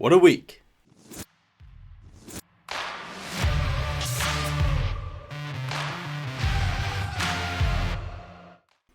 What a week.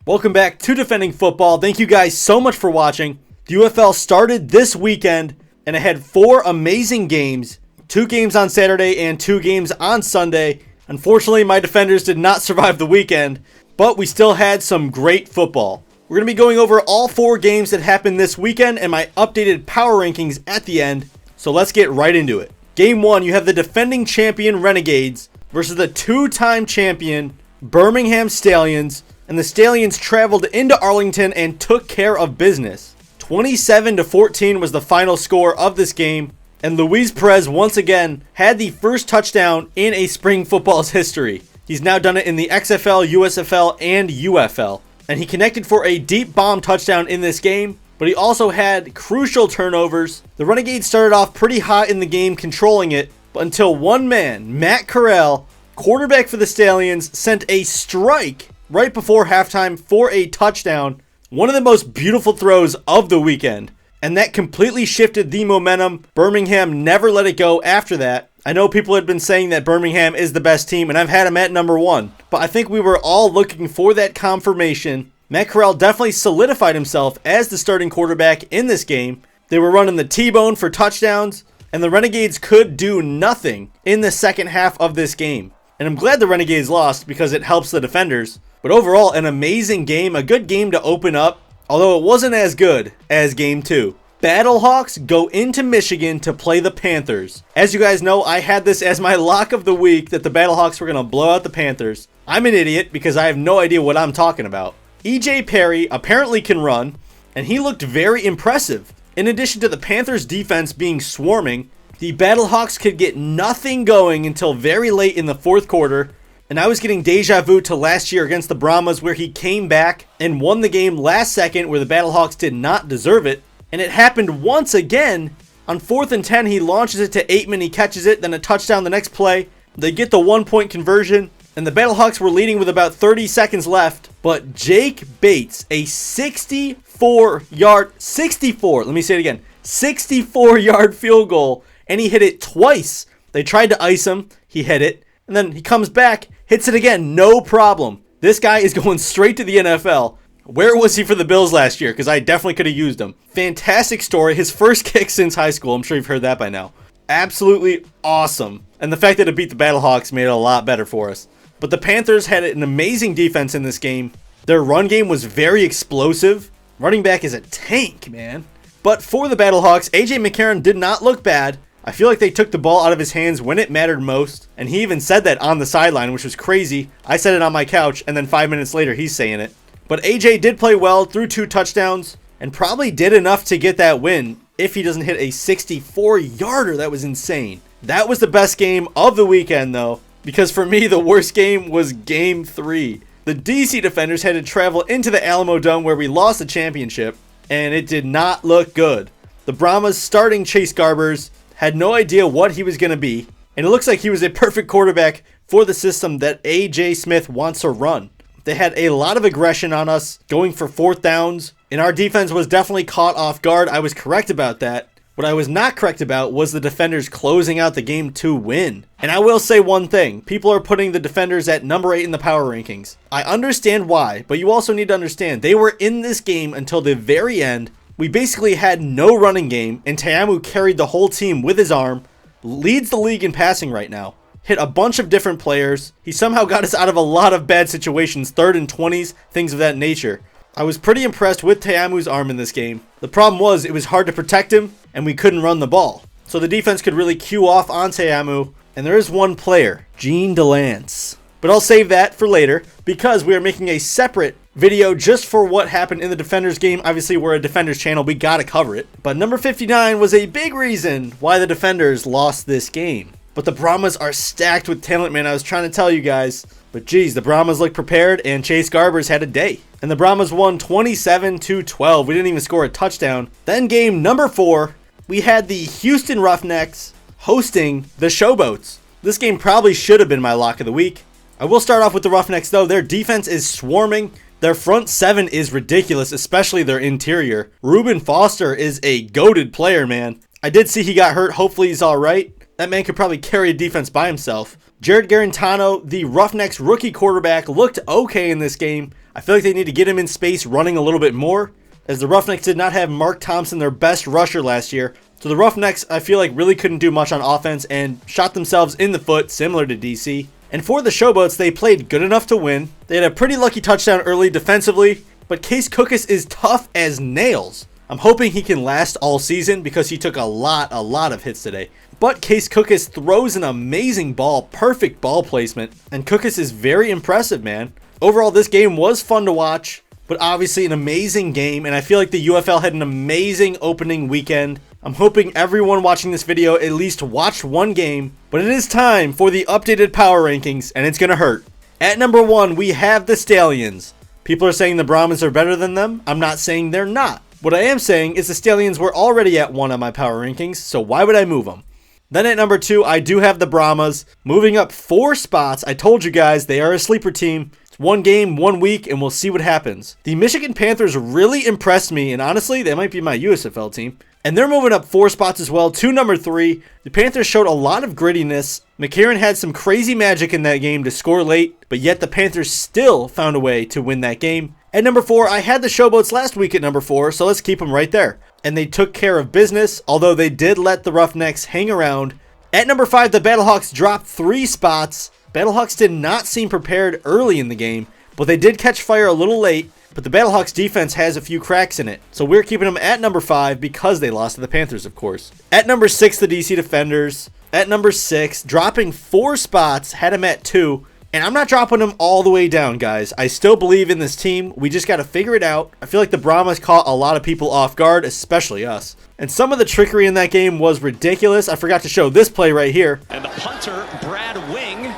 Welcome back to Defending Football. Thank you guys so much for watching. The UFL started this weekend, and it had 4 amazing games. 2 games on Saturday and 2 games on Sunday. Unfortunately, my Defenders did not survive the weekend, but we still had some great football. We're going to be going over all 4 games that happened this weekend and my updated power rankings at the end. So let's get right into it. Game 1, you have the defending champion Renegades versus the 2-time champion Birmingham Stallions. And the Stallions traveled into Arlington and took care of business. 27-14 was the final score of this game. And Luis Perez once again had the first touchdown in a spring football's history. He's now done it in the XFL, USFL, and UFL. And he connected for a deep bomb touchdown in this game, but he also had crucial turnovers. The Renegades started off pretty hot in the game, controlling it, but until one man, Matt Corral, quarterback for the Stallions, sent a strike right before halftime for a touchdown. One of the most beautiful throws of the weekend. And that completely shifted the momentum. Birmingham never let it go after that. I know people had been saying that Birmingham is the best team, and I've had them at number 1. But I think we were all looking for that confirmation. Matt Corral definitely solidified himself as the starting quarterback in this game. They were running the T-bone for touchdowns, and the Renegades could do nothing in the second half of this game. And I'm glad the Renegades lost because it helps the Defenders. But overall, an amazing game, a good game to open up, although it wasn't as good as Game 2. Battlehawks go into Michigan to play the Panthers. As you guys know, I had this as my lock of the week that the Battlehawks were going to blow out the Panthers. I'm an idiot because I have no idea what I'm talking about. E.J. Perry apparently can run, and he looked very impressive. In addition to the Panthers' defense being swarming, the Battlehawks could get nothing going until very late in the fourth quarter. And I was getting deja vu to last year against the Brahmas, where he came back and won the game last second, where the Battlehawks did not deserve it. And it happened once again. On 4th and 10, he launches it to Aitman, he catches it, then a touchdown the next play. They get the 1-point conversion, and the Battlehawks were leading with about 30 seconds left. But Jake Bates, a 64-yard field goal, and he hit it twice. They tried to ice him, he hit it, and then he comes back, hits it again, no problem. This guy is going straight to the NFL. Where was he for the Bills last year? Because I definitely could have used him. Fantastic story. His first kick since high school. I'm sure you've heard that by now. Absolutely awesome. And the fact that it beat the Battlehawks made it a lot better for us. But the Panthers had an amazing defense in this game. Their run game was very explosive. Running back is a tank, man. But for the Battlehawks, A.J. McCarron did not look bad. I feel like they took the ball out of his hands when it mattered most. And he even said that on the sideline, which was crazy. I said it on my couch, and then 5 minutes later, he's saying it. But AJ did play well, threw 2 touchdowns, and probably did enough to get that win if he doesn't hit a 64-yarder. That was insane. That was the best game of the weekend, though, because for me, the worst game was Game 3. The DC Defenders had to travel into the Alamo Dome, where we lost the championship, and it did not look good. The Brahmas starting Chase Garbers had no idea what he was going to be, and it looks like he was a perfect quarterback for the system that A.J. Smith wants to run. They had a lot of aggression on us, going for 4th downs, and our defense was definitely caught off guard. I was correct about that. What I was not correct about was the Defenders closing out the game to win. And I will say one thing, people are putting the Defenders at number 8 in the power rankings. I understand why, but you also need to understand, they were in this game until the very end. We basically had no running game, and Te'amu carried the whole team with his arm, leads the league in passing right now. Hit a bunch of different players. He somehow got us out of a lot of bad situations, 3rd and 20s, things of that nature. I was pretty impressed with Te'amu's arm in this game. The problem was it was hard to protect him, and we couldn't run the ball. So the defense could really cue off on Te'amu, and there is one player, Gene DeLance. But I'll save that for later, because we are making a separate video just for what happened in the Defenders game. Obviously, we're a Defenders channel, we gotta cover it. But number 59 was a big reason why the Defenders lost this game. But the Brahmas are stacked with talent, man. I was trying to tell you guys. But geez, the Brahmas looked prepared, and Chase Garbers had a day. And the Brahmas won 27-12. We didn't even score a touchdown. Then game number 4, we had the Houston Roughnecks hosting the Showboats. This game probably should have been my lock of the week. I will start off with the Roughnecks, though. Their defense is swarming. Their front 7 is ridiculous, especially their interior. Reuben Foster is a goated player, man. I did see he got hurt. Hopefully he's all right. That man could probably carry a defense by himself. Jared Garantano, the Roughnecks rookie quarterback, looked okay in this game. I feel like they need to get him in space running a little bit more, as the Roughnecks did not have Mark Thompson, their best rusher last year. So the Roughnecks, I feel like, really couldn't do much on offense and shot themselves in the foot, similar to DC. And for the Showboats, they played good enough to win. They had a pretty lucky touchdown early defensively, but Case Cookus is tough as nails. I'm hoping he can last all season because he took a lot of hits today. But Case Cookus throws an amazing ball, perfect ball placement, and Cookus is very impressive, man. Overall, this game was fun to watch, but obviously an amazing game, and I feel like the UFL had an amazing opening weekend. I'm hoping everyone watching this video at least watched one game, but it is time for the updated power rankings, and it's gonna hurt. At number 1, we have the Stallions. People are saying the Brahmas are better than them. I'm not saying they're not. What I am saying is the Stallions were already at 1 on my power rankings, so why would I move them? Then at number 2, I do have the Brahmas, moving up 4 spots. I told you guys, they are a sleeper team. It's 1 game, 1 week, and we'll see what happens. The Michigan Panthers really impressed me, and honestly, they might be my USFL team. And they're moving up 4 spots as well to number 3. The Panthers showed a lot of grittiness. McCarron had some crazy magic in that game to score late, but yet the Panthers still found a way to win that game. At number 4, I had the Showboats last week at number 4, so let's keep them right there. And they took care of business, although they did let the Roughnecks hang around. At number 5, the Battlehawks dropped 3 spots. Battlehawks did not seem prepared early in the game, but they did catch fire a little late. But the Battlehawks defense has a few cracks in it, so we're keeping them at number 5 because they lost to the Panthers, of course. At number 6, the DC Defenders. At number 6, dropping 4 spots, had them at 2. And I'm not dropping them all the way down, guys. I still believe in this team. We just got to figure it out. I feel like the Brahmas caught a lot of people off guard, especially us. And some of the trickery in that game was ridiculous. I forgot to show this play right here. And the punter, Brad Wing,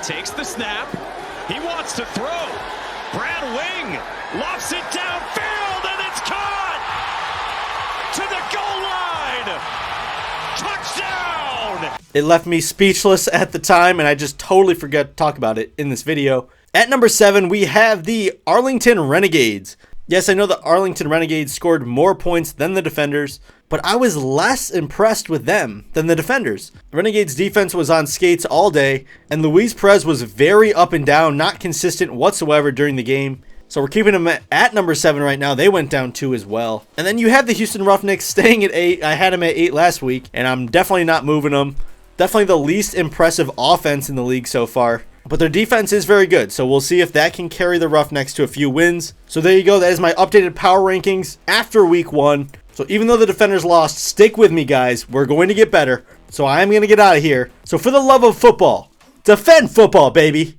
takes the snap. He wants to throw. Brad Wing lofts it downfield, and it's caught to the goal line. Touchdown! It left me speechless at the time, and I just totally forgot to talk about it in this video. At number 7, we have the Arlington Renegades. Yes, I know the Arlington Renegades scored more points than the Defenders, but I was less impressed with them than the Defenders. The Renegades defense was on skates all day, and Luis Perez was very up and down, not consistent whatsoever during the game. So we're keeping them at number 7 right now. They went down 2 as well. And then you have the Houston Roughnecks staying at 8. I had them at 8 last week, and I'm definitely not moving them. Definitely the least impressive offense in the league so far. But their defense is very good, so we'll see if that can carry the Roughnecks to a few wins. So there you go. That is my updated power rankings after week 1. So even though the Defenders lost, stick with me, guys. We're going to get better. So I am going to get out of here. So for the love of football, defend football, baby.